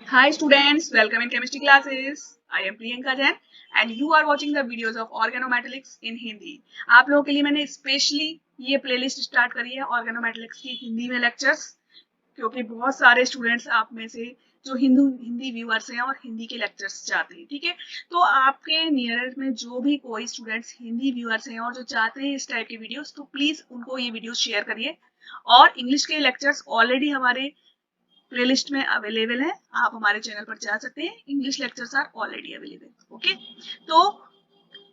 Hi students, welcome in chemistry classes. I am Priyanka Jain and you are watching the videos of organometallics in Hindi. आप लोगों के लिए मैंने specially ये playlist start करी है ऑर्गेनोमेटेलिक्स की हिंदी में लेक्चर्स, क्योंकि बहुत सारे स्टूडेंट्स आप में से जो हिंदी व्यूअर्स हैं और हिंदी के लेक्चर्स चाहते हैं, ठीक है। तो आपके नियर में जो भी कोई स्टूडेंट्स हिंदी व्यूअर्स हैं और जो चाहते हैं इस टाइप की वीडियोस, तो प्लीज उनको ये वीडियो शेयर करिए। और इंग्लिश के लेक्चर्स ऑलरेडी हमारे प्लेलिस्ट में अवेलेबल है, आप हमारे चैनल पर जा सकते हैं। English lectures are already available. Okay, तो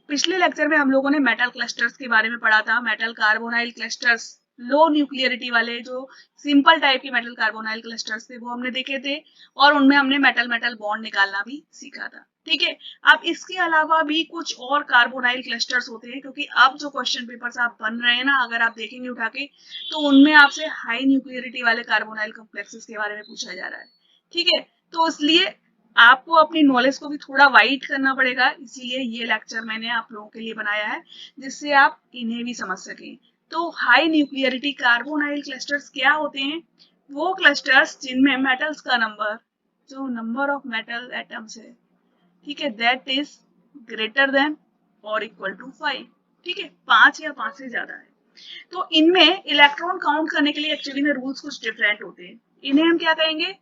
पिछले लेक्चर में हम लोगों ने मेटल क्लस्टर्स के बारे में पढ़ा था। मेटल कार्बोनाइल क्लस्टर्स, लो न्यूक्लियरिटी वाले जो सिंपल टाइप के मेटल कार्बोनाइल क्लस्टर्स थे वो हमने देखे थे, और उनमें हमने मेटल मेटल बॉन्ड निकालना भी सीखा था, ठीक है। अब इसके अलावा भी कुछ और कार्बोनाइल क्लस्टर्स होते हैं, क्योंकि अब जो क्वेश्चन पेपर्स आप बन रहे हैं ना, अगर आप देखेंगे उठा के, तो उनमें आपसे हाई न्यूक्लियरिटी वाले कार्बोनाइल कॉम्प्लेक्सेस के बारे में पूछा जा रहा है, ठीक है। तो इसलिए आपको अपनी नॉलेज को भी थोड़ा वाइड करना पड़ेगा, इसीलिए ये लेक्चर मैंने आप लोगों के लिए बनाया है, जिससे आप इन्हें भी समझ सकें। तो हाई न्यूक्लियरिटी कार्बोनाइल क्लस्टर्स क्या होते हैं? वो क्लस्टर्स जिनमें मेटल्स का नंबर, जो नंबर ऑफ मेटल एटम्स है, ठीक है, दैट इज ग्रेटर देन और इक्वल टू 5, ठीक है, 5 या 5 से ज्यादा है। तो इनमें इलेक्ट्रॉन काउंट करने के लिए एक्चुअली में रूल्स कुछ डिफरेंट होते हैं। इन्हें हम क्या कहेंगे?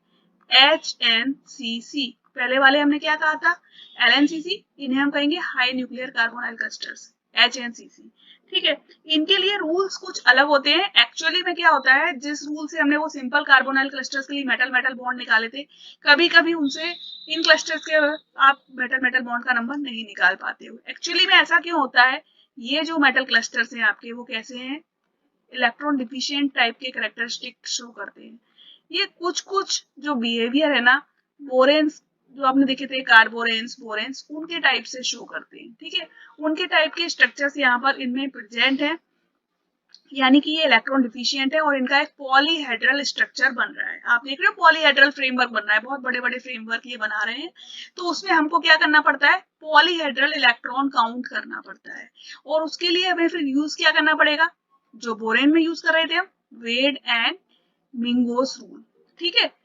HNCC। पहले वाले हमने क्या कहा था? LNCC। इन्हें हम कहेंगे high nuclear carbonyl clusters, HNCC, ठीक है। इनके लिए रूल्स कुछ अलग होते हैं। एक्चुअली में क्या होता है, जिस रूल से हमने वो सिंपल कार्बोनाइल क्लस्टर्स के लिए मेटल मेटल बॉन्ड निकाले थे, कभी कभी उनसे इन क्लस्टर्स के आप मेटल मेटल बॉन्ड का नंबर नहीं निकाल पाते हो। एक्चुअली में ऐसा क्यों होता है? ये जो मेटल क्लस्टर्स हैं आपके, वो कैसे हैं? इलेक्ट्रॉन डिफिशिएंट टाइप के कैरेक्टरिस्टिक शो करते हैं। ये कुछ कुछ जो बिहेवियर है ना, बोरेन्स जो आपने देखे थे, कार्बोरेन्स, बोरेन्स, उनके टाइप से शो करते हैं, ठीक है। उनके टाइप के स्ट्रक्चर्स यहाँ पर इनमें प्रेजेंट है, यानी कि ये इलेक्ट्रॉन डिफिशिएंट है और इनका एक पॉलीहेड्रल स्ट्रक्चर बन रहा है। आप देख रहे हो पॉलीहेड्रल फ्रेमवर्क बन रहा है, बहुत बड़े बड़े फ्रेमवर्क ये बना रहे हैं। तो उसमें हमको क्या करना पड़ता है? पॉलीहेड्रल इलेक्ट्रॉन काउंट करना पड़ता है, और उसके लिए हमें फिर यूज क्या करना पड़ेगा? जो बोरेन में यूज कर रहे थे हम, वेड एंड मिंगोस रूल, ठीक है।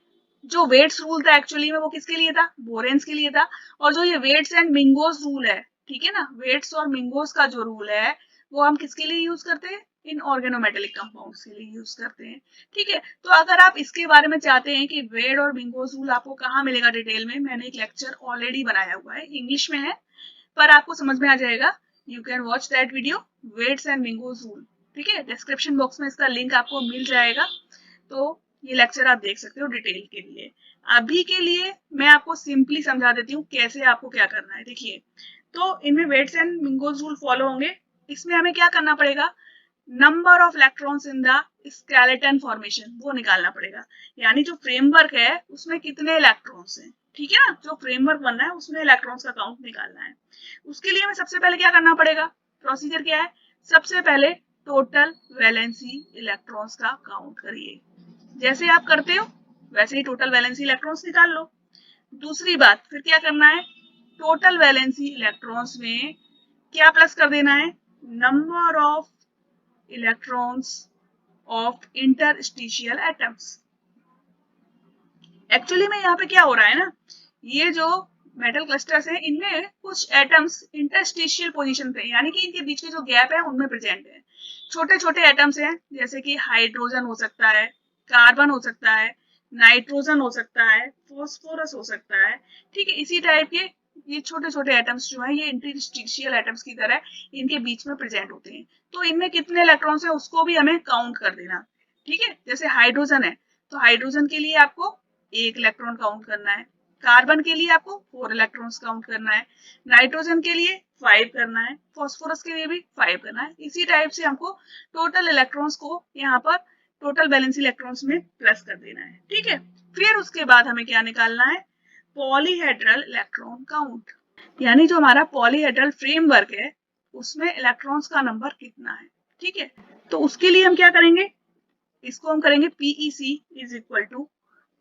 जो वेट्स रूल था एक्चुअली में वो किसके लिए था? बोरेन्स के लिए था। और जो ये वेट्स एंड मिंगोस रूल है, ठीक है ना, वेट्स और मिंगोस का जो रूल है वो हम किसके लिए यूज करते हैं? इन ऑर्गेनोमेटेलिक कंपाउंड्स के लिए यूज करते हैं, ठीक है। तो अगर आप इसके बारे में चाहते हैं कि वेड और मिंगोस रूल आपको कहाँ मिलेगा डिटेल में, मैंने एक लेक्चर ऑलरेडी बनाया हुआ है, इंग्लिश में है, पर आपको समझ में आ जाएगा। You can watch that video, Wade's and Mingos rule, ठीक है। डिस्क्रिप्शन बॉक्स में इसका लिंक आपको मिल जाएगा, तो ये लेक्चर आप देख सकते हो डिटेल के लिए। अभी के लिए मैं आपको सिंपली समझा देती हूँ कैसे आपको क्या करना है। देखिए, तो इनमें weights and Mingos rule follow होंगे। इसमें हमें क्या करना पड़ेगा? Number of electrons in the skeleton formation वो निकालना पड़ेगा, यानी जो फ्रेमवर्क है उसमें कितने इलेक्ट्रॉन्स हैं, ठीक है ना। जो फ्रेमवर्क बनना है उसमें इलेक्ट्रॉन्स का काउंट निकालना है। उसके लिए हमें सबसे पहले क्या करना पड़ेगा? प्रोसीजर क्या है? सबसे पहले टोटल वैलेंसी इलेक्ट्रॉन्स का काउंट करिए। जैसे आप करते हो वैसे ही टोटल वैलेंसी इलेक्ट्रॉन्स निकाल लो। दूसरी बात, फिर क्या करना है? टोटल वैलेंसी इलेक्ट्रॉन्स में क्या प्लस कर देना है? Number of electrons of interstitial atoms. Actually में यहाँ पे क्या हो रहा है ना, ये जो मेटल क्लस्टर्स है इनमें कुछ एटम्स इंटरस्टिशियल पोजीशन पे, यानी कि इनके बीच के जो गैप है उनमें प्रेजेंट है। छोटे छोटे एटम्स हैं, जैसे कि हाइड्रोजन हो सकता है, कार्बन हो सकता है, नाइट्रोजन हो सकता है, फॉस्फोरस हो सकता है, ठीक है। इसी टाइप के ये छोटे छोटे एटम्स जो है ये इंटरस्टिशियल एटम्स की तरह इनके बीच में प्रेजेंट होते हैं। तो इनमें कितने इलेक्ट्रॉन्स है उसको भी हमें काउंट कर देना, ठीक है। जैसे हाइड्रोजन है, तो हाइड्रोजन के लिए आपको 1 इलेक्ट्रॉन काउंट करना है, कार्बन के लिए आपको 4 इलेक्ट्रॉन्स काउंट करना है, नाइट्रोजन के लिए 5 करना है, फॉस्फोरस के लिए भी 5 करना है। इसी टाइप से हमको टोटल इलेक्ट्रॉन्स को यहाँ पर टोटल बैलेंस इलेक्ट्रॉन्स में प्लस कर देना है, ठीक है। फिर उसके बाद हमें क्या निकालना है? पॉलीहेड्रल इलेक्ट्रॉन काउंट, यानी जो हमारा पॉलीहेड्रल फ्रेमवर्क है उसमें इलेक्ट्रॉन्स का नंबर कितना है, ठीक है। तो उसके लिए हम क्या करेंगे? इसको हम करेंगे PEC is equal to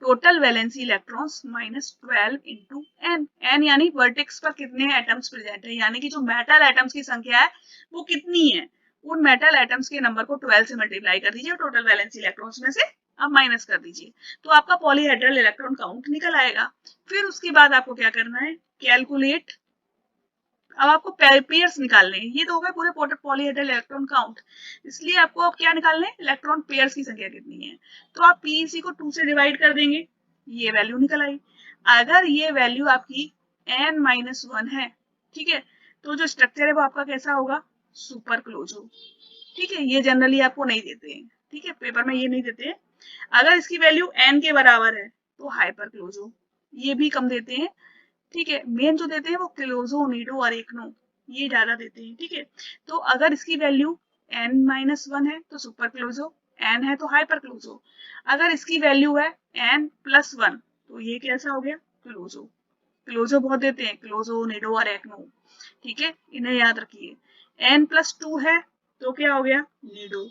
total valency electrons minus 12 into n. N यानी वर्टेक्स पर कितने एटम्स प्रेजेंट है, यानी कि जो मेटल एटम्स की संख्या है वो कितनी है, उन मेटल एटम्स के नंबर को 12 से मल्टीप्लाई कर दीजिए, टोटल वैलेंसी इलेक्ट्रॉन्स में से अब माइनस कर दीजिए, तो आपका पॉलीहेड्रल इलेक्ट्रॉन काउंट निकल आएगा। फिर उसके बाद आपको क्या करना है, कैलकुलेट। अब आपको पेयर्स निकालने हैं, ये तो हो गए पूरे पॉलीहेड्रल इलेक्ट्रॉन काउंट, इसलिए आपको अब क्या निकालने हैं, इलेक्ट्रॉन पेयर्स की संख्या कितनी है। तो आप पीईसी को 2 से डिवाइड कर देंगे, ये वैल्यू निकल आई। अगर ये वैल्यू आपकी n-1 है, ठीक है, तो जो स्ट्रक्चर है वो आपका कैसा होगा, सुपर क्लोजो। ठीक है, ये जनरली आपको नहीं देते हैं, ठीक है, पेपर में ये नहीं देते हैं। अगर इसकी वैल्यू n के बराबर है तो हाइपर क्लोजो, ये भी कम देते हैं। ठीक है, मेन जो देते हैं वो क्लोजो, निडो और एकनो, ये ज्यादा देते हैं। ठीक है, तो अगर इसकी वैल्यू n-1 है तो सुपर क्लोजो, n है तो हाइपर क्लोजो। अगर इसकी वैल्यू है n+1 तो ये कैसा हो गया, क्लोजो। क्लोजो बहुत देते हैं, क्लोजो, निडो और एकनो। ठीक है, इन्हें याद रखिए। n+2 है तो क्या हो गया, निडो।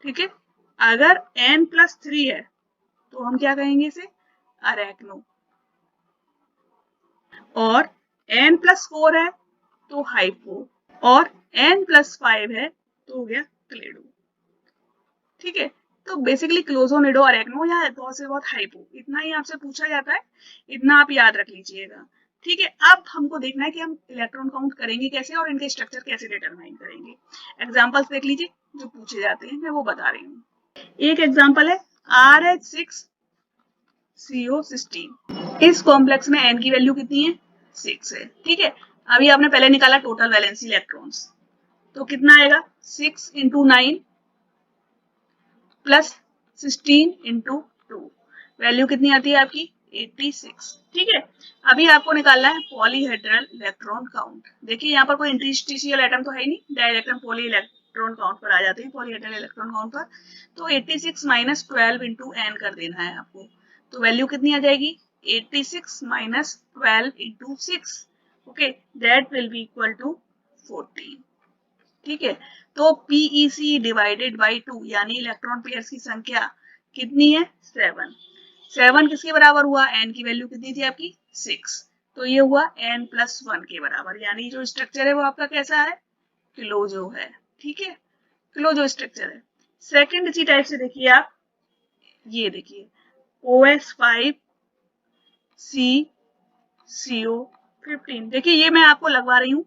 ठीक है, अगर n+3 है तो हम क्या कहेंगे इसे, अरेक्नो। और n+4 है तो हाइपो, और n+5 है तो हो गया क्लेडो। ठीक है, तो बेसिकली क्लोजो, निडो और एक्नो या बहुत से बहुत हाइपो, इतना ही आपसे पूछा जाता है, इतना आप याद रख लीजिएगा। ठीक है, अब हमको देखना है कि हम इलेक्ट्रॉन काउंट करेंगे कैसे और इनके स्ट्रक्चर कैसे डिटरमाइन करेंगे। एग्जांपल्स देख लीजिए जो पूछे जाते हैं, मैं वो बता रही हूँ। एक एग्जांपल है RH6CO16। इस कॉम्प्लेक्स में n की वैल्यू कितनी है, 6 है। ठीक है, अभी आपने पहले निकाला टोटल वैलेंसी इलेक्ट्रॉन्स, तो कितना आएगा, 6 × 9 प्लस 16 × 2, वैल्यू कितनी आती है आपकी, 86। ठीक है, अभी आपको निकालना है पॉलीहेड्रल इलेक्ट्रॉन काउंट। देखिए यहाँ पर कोई इंटरस्टिशियल एटम तो है ही नहीं, डायरेक्ट हम पॉली इलेक्ट्रॉन काउंट पर आ जाते हैं, पॉलीहेड्रल इलेक्ट्रॉन काउंट पर। तो 86 - 12 × n कर देना है आपको, तो वैल्यू कितनी आ जाएगी, 86 - 12 × 6। Okay, that will be equal to 14। ठीक है, तो पीईसी डिवाइडेड बाई 2 यानी इलेक्ट्रॉन पेयर्स की संख्या कितनी है, 7। 7 किसके बराबर हुआ, n की वैल्यू कितनी थी आपकी, 6, तो ये हुआ n+1 के बराबर, यानी जो स्ट्रक्चर है वो आपका कैसा है, क्लोजो है। ठीक है, क्लोजो स्ट्रक्चर है। सेकंड इसी टाइप से देखिए आप, ये देखिए OS5CCO15। देखिए ये मैं आपको लगवा रही हूँ,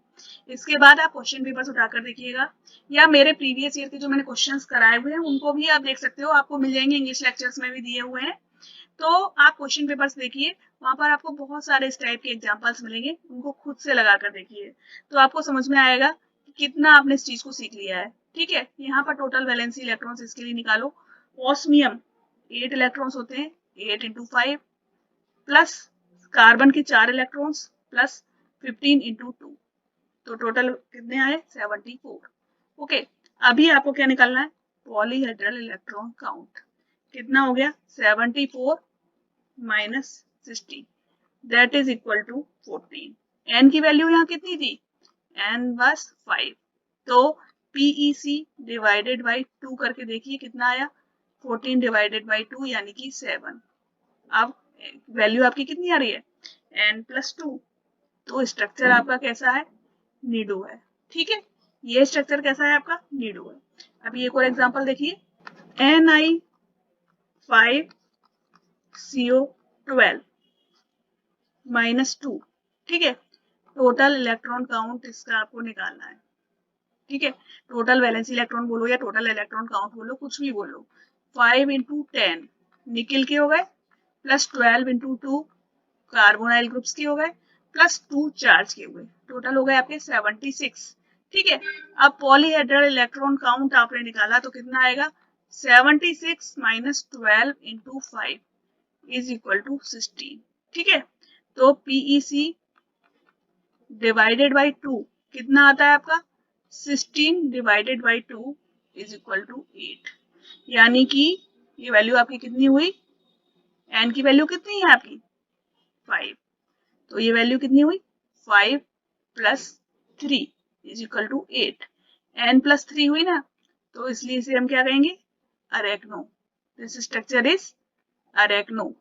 इसके बाद आप क्वेश्चन पेपर्स उठाकर देखिएगा, या मेरे प्रीवियस ईयर के जो मैंने क्वेश्चंस कराए हुए हैं उनको भी आप देख सकते हो, आपको मिल जाएंगे, इंग्लिश लेक्चर्स में भी दिए हुए हैं। तो आप क्वेश्चन पेपर्स देखिए, वहां पर आपको बहुत सारे इस टाइप के एग्जाम्पल्स मिलेंगे, उनको खुद से लगा कर देखिए, तो आपको समझ में आएगा कि कितना आपने इस चीज को सीख लिया है। ठीक है, यहाँ पर टोटल वैलेंसी इलेक्ट्रॉन्स इसके लिए निकालो। ऑस्मियम 8 इलेक्ट्रॉन्स होते हैं, 8 × 5 प्लस कार्बन के 4 इलेक्ट्रॉन्स प्लस 15 × 2, तो टोटल कितने आए, 74। ओके, अभी आपको क्या निकालना है, पॉलीहेड्रल इलेक्ट्रॉन काउंट कितना हो गया, 74 - 60, that is equal to 14। n की वैल्यू यहाँ कितनी थी, n was 5, तो PEC डिवाइडेड बाई 2 करके देखिए कितना आया, 14 डिवाइडेड बाई 2 यानी कि 7। अब वैल्यू आपकी कितनी आ रही है, n+2, तो स्ट्रक्चर आपका कैसा है, निडो है। ठीक है, ये स्ट्रक्चर कैसा है आपका, निडो है। अभी एक और एग्जांपल देखिए, Ni5CO12 -2। ठीक है, टोटल इलेक्ट्रॉन काउंट इसका आपको निकालना है। ठीक है, टोटल वैलेंसी इलेक्ट्रॉन बोलो या टोटल इलेक्ट्रॉन काउंट बोलो, कुछ भी बोलो। 5 × 10 निकिल के हो गए, प्लस 12 × 2 कार्बोनाइल ग्रुप्स के हो गए, प्लस 2 चार्ज के हुए, टोटल हो गए आपके 76। ठीक है, अब पॉलीहेड्रल इलेक्ट्रॉन काउंट आपने निकाला तो कितना आएगा, 76 - 12 × 5 इज इक्वल टू 16। ठीक है, तो पीईसी डिवाइडेड बाई 2 कितना आता है आपका, 16 divided by 2 is equal to 8, यानी कि ये वैल्यू आपकी कितनी हुई, n की वैल्यू कितनी है आपकी, 5, तो ये वैल्यू कितनी हुई, 5 + 3 इज इक्वल टू 8, n+3 हुई ना, तो इसलिए इसे हम क्या कहेंगे, arachno. This structure is arachno.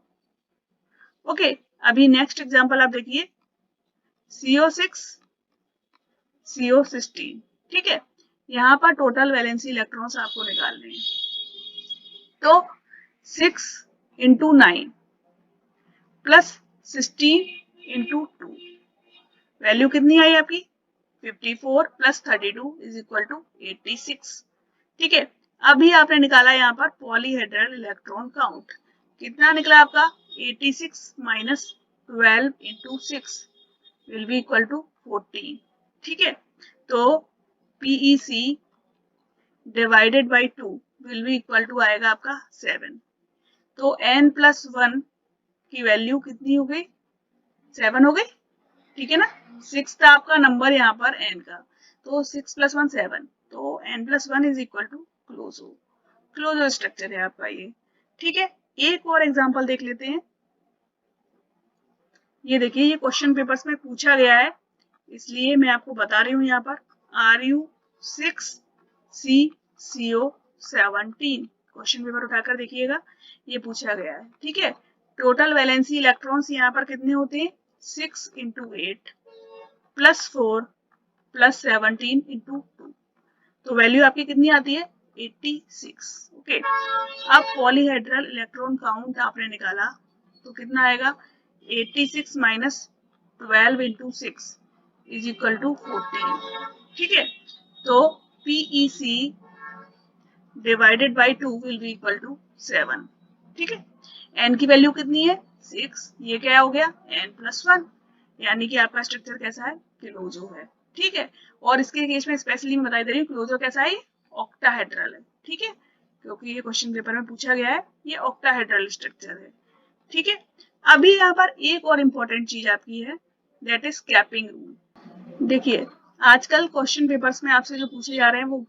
Okay, अभी नेक्स्ट एग्जांपल आप देखिए, CO6 CO16। ठीक है, यहाँ पर टोटल वैलेंसी इलेक्ट्रॉन्स आपको निकालने हैं, तो 6 × 9 प्लस 16 इंटू 2, वैल्यू कितनी आई आपकी 54 प्लस 32 इज इक्वल टू 86। ठीक है, अभी आपने निकाला यहाँ पर पॉलीहेड्रल इलेक्ट्रॉन काउंट, कितना निकला आपका 86 minus 12 into 6 will be equal to 14। ठीक है, तो PEC divided by 2 will be equal to आएगा आपका 7। तो n+1 की वैल्यू कितनी हो गई 7 हो गई। ठीक है ना, 6 था आपका नंबर यहाँ पर n का, तो 6 + 1 7, तो n+1 is equal to closo structure है आपका ये। ठीक है, एक और एग्जांपल देख लेते हैं। ये देखिए, ये क्वेश्चन पेपर्स में पूछा गया है, इसलिए मैं आपको बता रही हूँ यहाँ पर Ru6CCO17 क्वेश्चन पेपर उठाकर देखिएगा, ये पूछा गया है। ठीक है, टोटल वैलेंसी इलेक्ट्रॉन्स यहाँ पर कितने होते हैं 6 × 8 + 4 + 17 × 2, तो वैल्यू आपकी कितनी आती है 86। ओके, अब पॉलीहेड्रल इलेक्ट्रॉन काउंट आपने निकाला तो कितना आएगा 86 minus 12 into 6 is equal to 14। ठीक है, तो PEC divided by 2 will be equal to 7। ठीक है, n की वैल्यू कितनी है 6, ये क्या हो गया n+1, यानी कि आपका स्ट्रक्चर कैसा है क्लोजो है। ठीक है, और इसके केस में स्पेशली मैं बता दे रही हूँ क्लोजो कैसा है ऑक्टाहेड्रल है। ठीक है, क्योंकि ये क्वेश्चन पेपर में पूछा गया है, ये ऑक्टाहेड्रल स्ट्रक्चर है। ठीक है, अभी यहाँ पर एक और इम्पोर्टेंट चीज आपकी है, दैट इज कैपिंग रूल। देखिए, आजकल क्वेश्चन पेपर्स में आपसे जो पूछे जा रहे हैं वो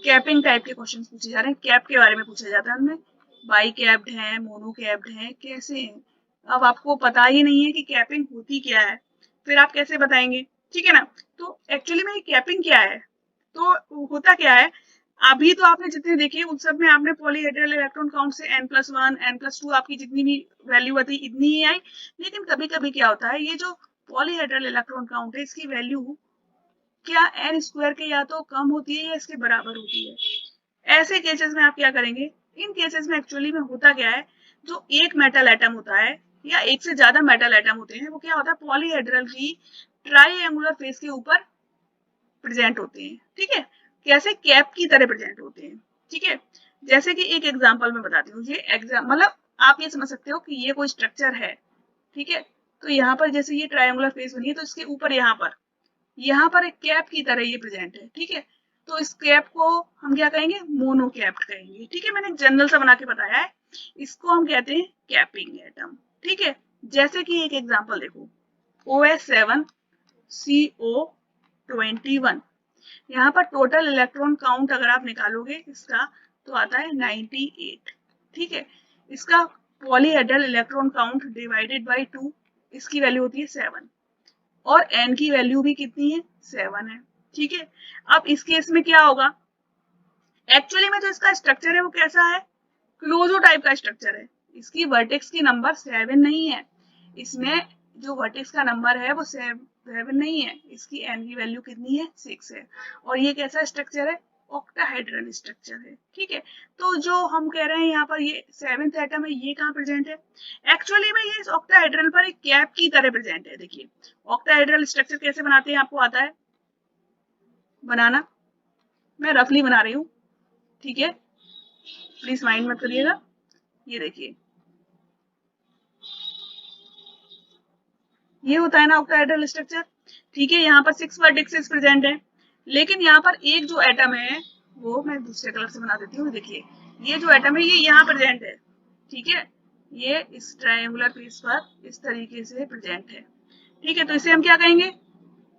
कैपिंग टाइप के क्वेश्चन पूछे जा रहे हैं, कैप के बारे में पूछा जाता है, उनमें बाई कैप्ड है, मोनो कैप्ड है, कैसे है। अब आपको पता ही नहीं है कि कैपिंग होती क्या है, फिर आप कैसे बताएंगे। ठीक है ना, तो एक्चुअली में कैपिंग क्या है, तो होता क्या है, अभी तो आपने जितने देखे उन सब में आपने पॉलीहेड्रल इलेक्ट्रॉन काउंट से n+1 n+2 आपकी जितनी भी वैल्यू आती इतनी ही आई, लेकिन कभी कभी क्या होता है, ये जो पॉलीहेड्रल इलेक्ट्रॉन काउंट है इसकी वैल्यू क्या n² के या तो कम होती है या इसके बराबर होती है। ऐसे केसेस में आप क्या करेंगे, इन केसेस में एक्चुअली में होता क्या है, जो एक मेटल एटम होता है या एक से ज्यादा मेटल एटम होते हैं, वो क्या होता है पॉलीहेड्रल की ट्राईएंगुलर फेस के ऊपर प्रेजेंट होते हैं। ठीक है, कैसे कैप की तरह प्रेजेंट होते हैं। ठीक है, जैसे कि एक एग्जांपल मैं बताती हूँ, ये एग्जाम मतलब आप ये समझ सकते हो कि ये कोई स्ट्रक्चर है। ठीक है, तो यहाँ पर जैसे ये ट्रायंगुलर फेस बनी है, तो इसके ऊपर यहाँ पर एक कैप की तरह ये प्रेजेंट है। ठीक है, तो इस कैप को हम क्या कहेंगे मोनो कैप्ड कहेंगे। ठीक है, मैंने एक जनरल सा बना के बताया है, इसको हम कहते हैं कैपिंग एटम। ठीक है, जैसे कि एक एग्जांपल देखो OH7CO21, यहाँ पर टोटल इलेक्ट्रॉन काउंट अगर आप निकालोगे इसका तो आता है 98। ठीक है, इसका polyhedral electron count divided by 2, इसकी वैल्यू होती है 7, और n की वैल्यू भी कितनी है 7 है। ठीक है, अब इस केस में क्या होगा, एक्चुअली में जो इसका स्ट्रक्चर है वो कैसा है क्लोजो टाइप का स्ट्रक्चर है, इसकी वर्टेक्स की नंबर 7 नहीं है, इसमें जो वर्टेक्स का नंबर है वो 7 नहीं है, इसकी n की वैल्यू कितनी है 6 है, और ये कैसा स्ट्रक्चर है ऑक्टाहेड्रल स्ट्रक्चर है। ठीक है, तो जो हम कह रहे हैं यहाँ पर ये 7th एटम है, ये कहाँ प्रेजेंट है, एक्चुअली में ये इस ऑक्टाहेड्रल पर एक कैप की तरह प्रेजेंट है। देखिए, ऑक्टाहेड्रल स्ट्रक्चर कैसे बनाते हैं आपको आता है बनाना, मैं रफली बना रही हूँ। ठीक है, प्लीज माइंड मत करिएगा। ये देखिए, ये होता है ना ऑक्टाहेड्रल स्ट्रक्चर। ठीक है, यहाँ पर 6 वर्टेक्सेस प्रेजेंट है, लेकिन यहाँ पर एक जो एटम है वो मैं दूसरे कलर से बना देती हूँ। देखिए, ये जो एटम है ये यहाँ प्रेजेंट है। ठीक है, ये इस ट्रायंगुलर फेस पर इस तरीके से प्रेजेंट है। ठीक है, तो इसे हम क्या कहेंगे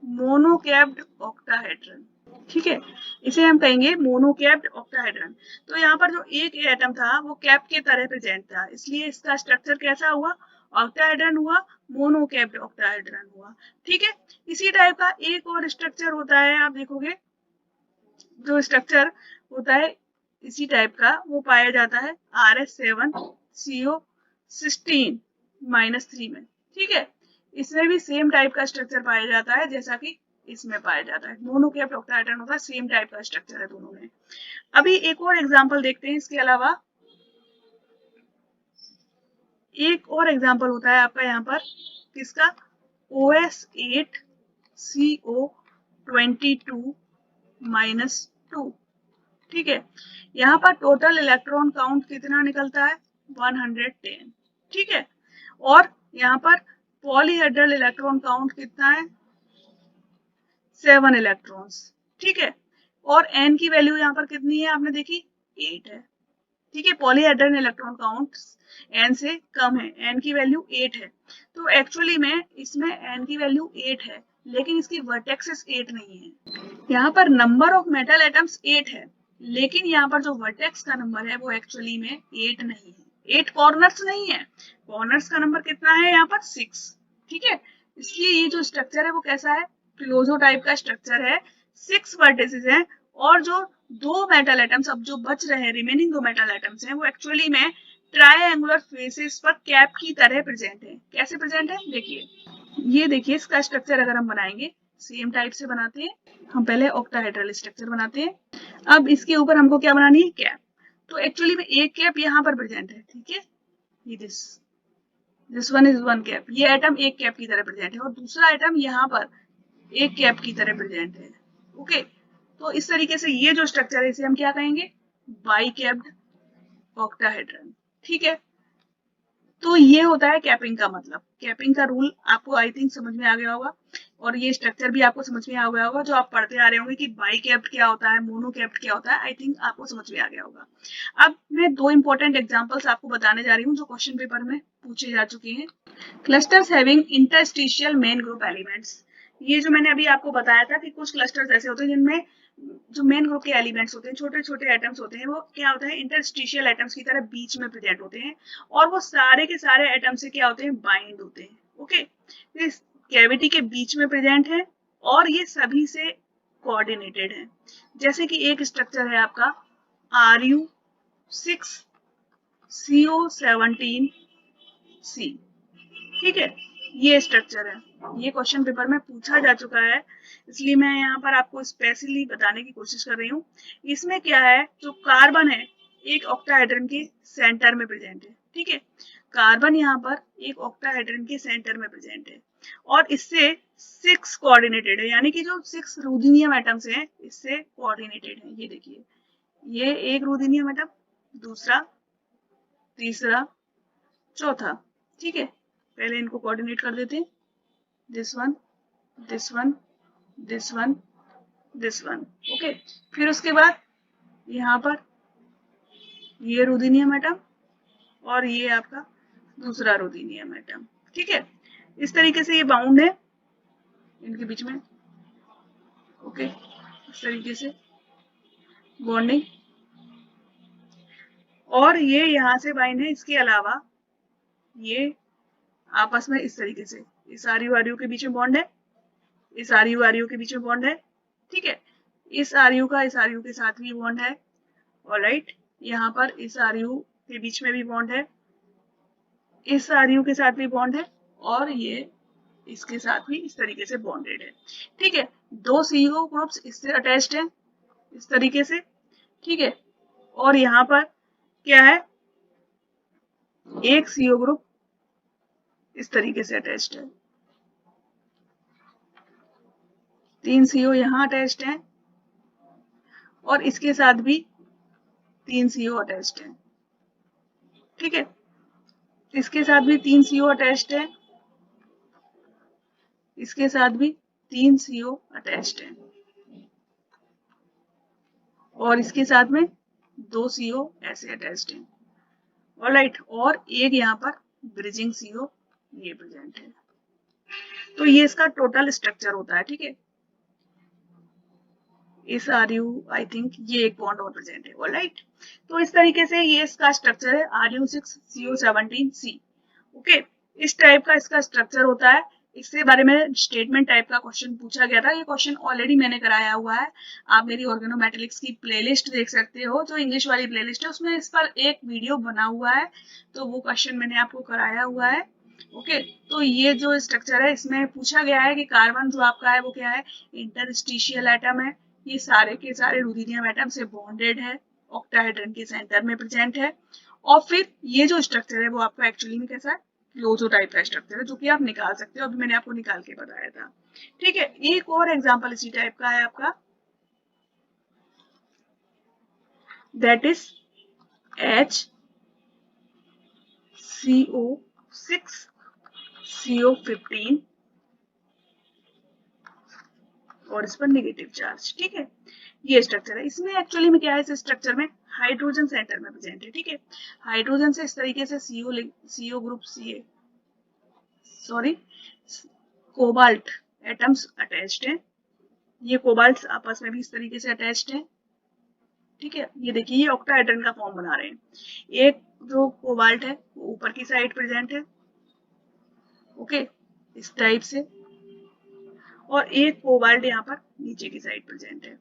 मोनोकैप्ड ऑक्टाहेड्रन। ठीक है, इसे हम कहेंगे मोनोकैप्ड ऑक्टाहेड्रन। तो यहाँ पर जो एक एटम था वो कैप के तरह प्रेजेंट था, इसलिए इसका स्ट्रक्चर कैसा हुआ ऑक्टाहेड्रन हुआ, मोनोकैप्ड ऑक्टाहेड्रन हुआ। ठीक है, इसी टाइप का एक और स्ट्रक्चर होता है, आप देखोगे जो स्ट्रक्चर होता है इसी टाइप का वो पाया जाता है RS7CO16-3 में। ठीक है, इसमें भी सेम टाइप का स्ट्रक्चर पाया जाता है जैसा कि इसमें पाया जाता है, मोनोकैप्ड ऑक्टाहेड्रन होता है, सेम टाइप का स्ट्रक्चर है दोनों में। अभी एक और एग्जांपल देखते हैं इसके अलावा, एक और एग्जांपल होता है आपका यहाँ पर किसका, OS8CO22-2, ठीक है। यहाँ पर टोटल इलेक्ट्रॉन काउंट कितना निकलता है, 110, ठीक है। और यहाँ पर पॉलीहेड्रल इलेक्ट्रॉन काउंट कितना है, 7 इलेक्ट्रॉन्स, ठीक है। और n की वैल्यू यहाँ पर कितनी है आपने देखी, 8 है, ठीक है। पॉलीहेड्रल इलेक्ट्रॉन काउंट n से कम है, n की वैल्यू 8 है। तो एक्चुअली में इसमें n की वैल्यू 8 है, लेकिन इसकी वर्टेक्सेस 8 नहीं है। यहाँ पर नंबर ऑफ मेटल एटम्स 8 है, लेकिन यहाँ पर जो वर्टेक्स का नंबर है वो एक्चुअली में 8 नहीं है, 8 कॉर्नर्स नहीं है। कॉर्नर्स का नंबर कितना है यहाँ पर, 6, ठीक है। इसलिए ये जो स्ट्रक्चर है वो कैसा है, क्लोजो टाइप का स्ट्रक्चर है, 6 वर्टिसेस है। और जो दो मेटल एटम्स अब जो बच रहे हैं, रिमेनिंग दो मेटल एटम्स हैं, वो एक्चुअली में ट्रायंगुलर फेसेस पर कैप की तरह प्रेजेंट है। कैसे प्रेजेंट है, देखिए, ये देखिए इसका स्ट्रक्चर अगर हम बनाएंगे, सेम टाइप से बनाते हैं। हम पहले ऑक्टाहेड्रल स्ट्रक्चर बनाते हैं। अब इसके ऊपर हमको क्या बनानी है, कैप। तो एक्चुअली में एक कैप यहाँ पर प्रेजेंट है, ठीक है। ये this one is one cap, ये एटम एक कैप की तरह प्रेजेंट है, और दूसरा एटम यहाँ पर एक कैप की तरह प्रेजेंट है, ओके। तो इस तरीके से ये जो स्ट्रक्चर है इसे हम क्या कहेंगे, बाई कैप्ड ऑक्टाहेड्रन, ठीक है। तो ये होता है कैपिंग का मतलब। कैपिंग का रूल आपको आई थिंक समझ में आ गया होगा, और ये स्ट्रक्चर भी आपको समझ में आ गया होगा, जो आप पढ़ते आ रहे होंगे कि बाई कैप्ड क्या होता है, मोनो कैप्ड क्या होता है, आई थिंक आपको समझ में आ गया होगा। अब मैं दो इंपॉर्टेंट एग्जांपल्स आपको बताने जा रही हूँ जो क्वेश्चन पेपर में पूछे जा चुके हैं। Clusters having interstitial main group elements, ये जो मैंने अभी आपको बताया था कि कुछ क्लस्टर्स ऐसे होते हैं जिनमें जो मेन ग्रुप के एलिमेंट्स होते हैं, छोटे छोटे एटम्स होते हैं, वो क्या होता है, इंटरस्टिशियल एटम्स की तरह बीच में प्रेजेंट होते हैं, और वो सारे के सारे एटम से क्या होते हैं, बाइंड होते हैं, ओके। इस कैविटी के बीच में प्रेजेंट है, और ये सभी से कोऑर्डिनेटेड है। जैसे कि एक स्ट्रक्चर है आपका Ru6CO17C, ठीक है। ये स्ट्रक्चर है, ये क्वेश्चन पेपर में पूछा जा चुका है, इसलिए मैं यहाँ पर आपको स्पेशली बताने की कोशिश कर रही हूँ। इसमें क्या है, जो कार्बन है एक ऑक्टाहेड्रन के सेंटर में प्रेजेंट है, ठीक है। कार्बन यहाँ पर एक ऑक्टाहेड्रन के सेंटर में प्रेजेंट है, और इससे 6 कोऑर्डिनेटेड है, यानी कि जो 6 रुथेनियम एटम्स हैं इससे कोऑर्डिनेटेड है। ये देखिए, ये एक रुथेनियम एटम, दूसरा, तीसरा, चौथा, ठीक है। पहले इनको कोऑर्डिनेट कर देते हैं, this one, this one, this one, this one, okay. फिर उसके बाद यहाँ पर ये रुथेनियम एटम, और ये आपका दूसरा रुथेनियम एटम, ठीक है। इस तरीके से ये बाउंड है इनके बीच में, ओके। इस तरीके से बॉन्डिंग, और ये यहाँ से बाइंड है। इसके अलावा ये आपस में इस तरीके से, इस RU के बीच में बॉन्ड है, इस RU के बीच में बॉन्ड है, ठीक है। इस RU का इस RU के साथ भी बॉन्ड है, ऑलराइट। यहाँ पर इस RU के बीच में भी बॉन्ड है, इस RU के साथ भी बॉन्ड है, और ये इसके साथ भी इस तरीके से बॉन्डेड है, ठीक है। दो CO ग्रुप्स इससे अटैच्ड है इस तरीके से, ठीक है। और यहाँ पर क्या है, एक CO ग्रुप इस तरीके से अटैच्ड है, 3 CO यहाँ अटैच्ड है, और इसके साथ भी 3 CO अटैच्ड है, ठीक है। इसके साथ भी 3 CO अटैच्ड है, इसके साथ भी 3 CO अटैच्ड है, और इसके साथ में 2 CO ऐसे अटैच्ड है, ऑलराइट। और एक यहाँ पर ब्रिजिंग CO ये प्रेजेंट है। तो ये इसका टोटल स्ट्रक्चर होता है, ठीक है। इस RU आई थिंक ये एक बॉन्ड और प्रेजेंट है, ऑलराइट। तो इस तरीके से ये इसका स्ट्रक्चर है Ru6CO17C, ओके। इस टाइप का इसका स्ट्रक्चर होता है। इसके बारे में स्टेटमेंट टाइप का क्वेश्चन पूछा गया था, ये क्वेश्चन ऑलरेडी मैंने कराया हुआ है। आप मेरी ऑर्गेनोमेटेलिक्स की प्लेलिस्ट देख सकते हो, जो इंग्लिश वाली प्लेलिस्ट है, उसमें इस पर एक वीडियो बना हुआ है, तो वो क्वेश्चन मैंने आपको कराया हुआ है, ओके। तो ये जो स्ट्रक्चर है इसमें पूछा गया है कि कार्बन जो आपका है वो क्या है, इंटरस्टिशियल एटम है, ये सारे के सारे रुथेनियम एटम से बॉन्डेड है, ऑक्टाहेड्रन के सेंटर में प्रेजेंट है, और फिर ये जो स्ट्रक्चर है वो आपका एक्चुअली में कैसा है, क्लोजो टाइप का स्ट्रक्चर है, जो कि आप निकाल सकते हो, अभी मैंने आपको निकाल के बताया था। ठीक है, एक और एग्जांपल इसी टाइप का है आपका, दैट इज HCO6CO15 और इस पर नेगेटिव चार्ज। ठीक है, ये स्ट्रक्चर है। इसमें एक्चुअली में क्या है, इस स्ट्रक्चर में हाइड्रोजन सेंटर में प्रेजेंट है। ठीक है, हाइड्रोजन से इस तरीके से CO group cobalt atoms attached हैं। ये कोबाल्ट आपस में भी इस तरीके से अटैच्ड हैं। ठीक है, ये देखिए ये ऑक्टाहेड्रन का फॉर्म बना रहे हैं। एक जो कोबाल्ट है वो ऊपर की साइड प्रेजेंट है, ओके, इस टाइप से, और एक कोबाल्ट यहाँ पर नीचे की साइड प्रेजेंट है।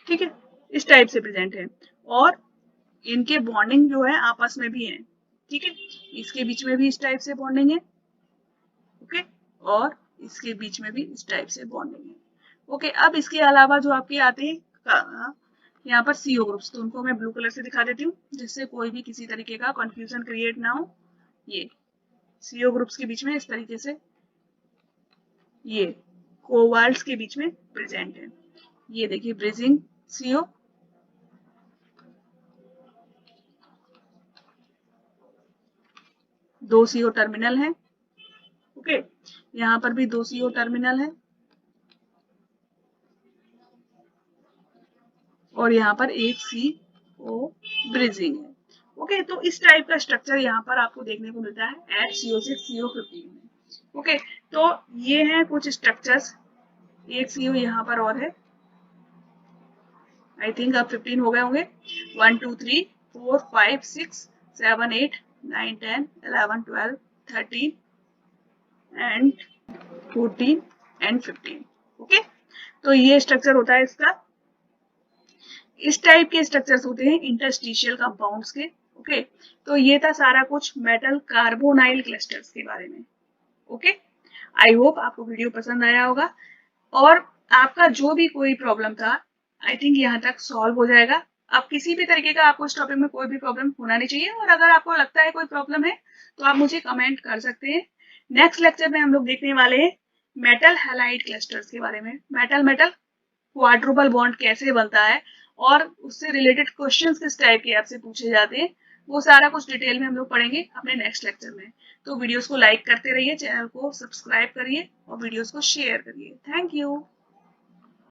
ठीक है, इस टाइप से प्रेजेंट है, और इनके बॉन्डिंग जो है आपस में भी है। ठीक है, इसके बीच में भी इस टाइप से बॉन्डिंग है, ओके, और इसके बीच में भी इस टाइप से बॉन्डिंग है। ओके, अब इसके अलावा जो आपके आते हैं यहाँ पर सीओ ग्रुप्स, तो उनको मैं ब्लू कलर से दिखा देती हूँ जिससे कोई भी किसी तरीके का कंफ्यूजन क्रिएट ना हो। ये सीओ ग्रुप्स के बीच में इस तरीके से ये कोवाल्ट्स के बीच में प्रेजेंट है। ये देखिए ब्रिजिंग सीओ, दो सीओ टर्मिनल है, ओके, यहाँ पर भी दो सीओ टर्मिनल है, और यहाँ पर एक CO ब्रिजिंग है। ओके, तो इस टाइप का स्ट्रक्चर यहाँ पर आपको देखने को मिलता है HCO6CO15 में। ओके, तो ये है कुछ स्ट्रक्चर्स। एक CO यहाँ पर और है, आई थिंक अब 15 हो गए होंगे, 1 2 3 4 5 6 7 8 9 10 11 12 13 एंड 14 एंड 15। ओके, तो ये स्ट्रक्चर होता है इसका। इस टाइप के स्ट्रक्चर्स होते हैं इंटरस्टिशियल कंपाउंड्स के। ओके, तो ये था सारा कुछ मेटल कार्बोनाइल क्लस्टर्स के बारे में। ओके, आई होप आपको वीडियो पसंद आया होगा, और आपका जो भी कोई प्रॉब्लम था आई थिंक यहाँ तक सॉल्व हो जाएगा। अब किसी भी तरीके का आपको इस टॉपिक में कोई भी प्रॉब्लम होना नहीं चाहिए, और अगर आपको लगता है कोई प्रॉब्लम है तो आप मुझे कमेंट कर सकते हैं। नेक्स्ट लेक्चर में हम लोग देखने वाले हैं मेटल हैलाइड क्लस्टर्स के बारे में, मेटल मेटल क्वाड्रुपल बॉन्ड कैसे बनता है, और उससे रिलेटेड क्वेश्चंस किस टाइप के आपसे पूछे जाते हैं, वो सारा कुछ डिटेल में हम लोग पढ़ेंगे अपने नेक्स्ट लेक्चर में। तो वीडियोस को लाइक करते रहिए, चैनल को सब्सक्राइब करिए और वीडियोस को शेयर करिए। Thank you.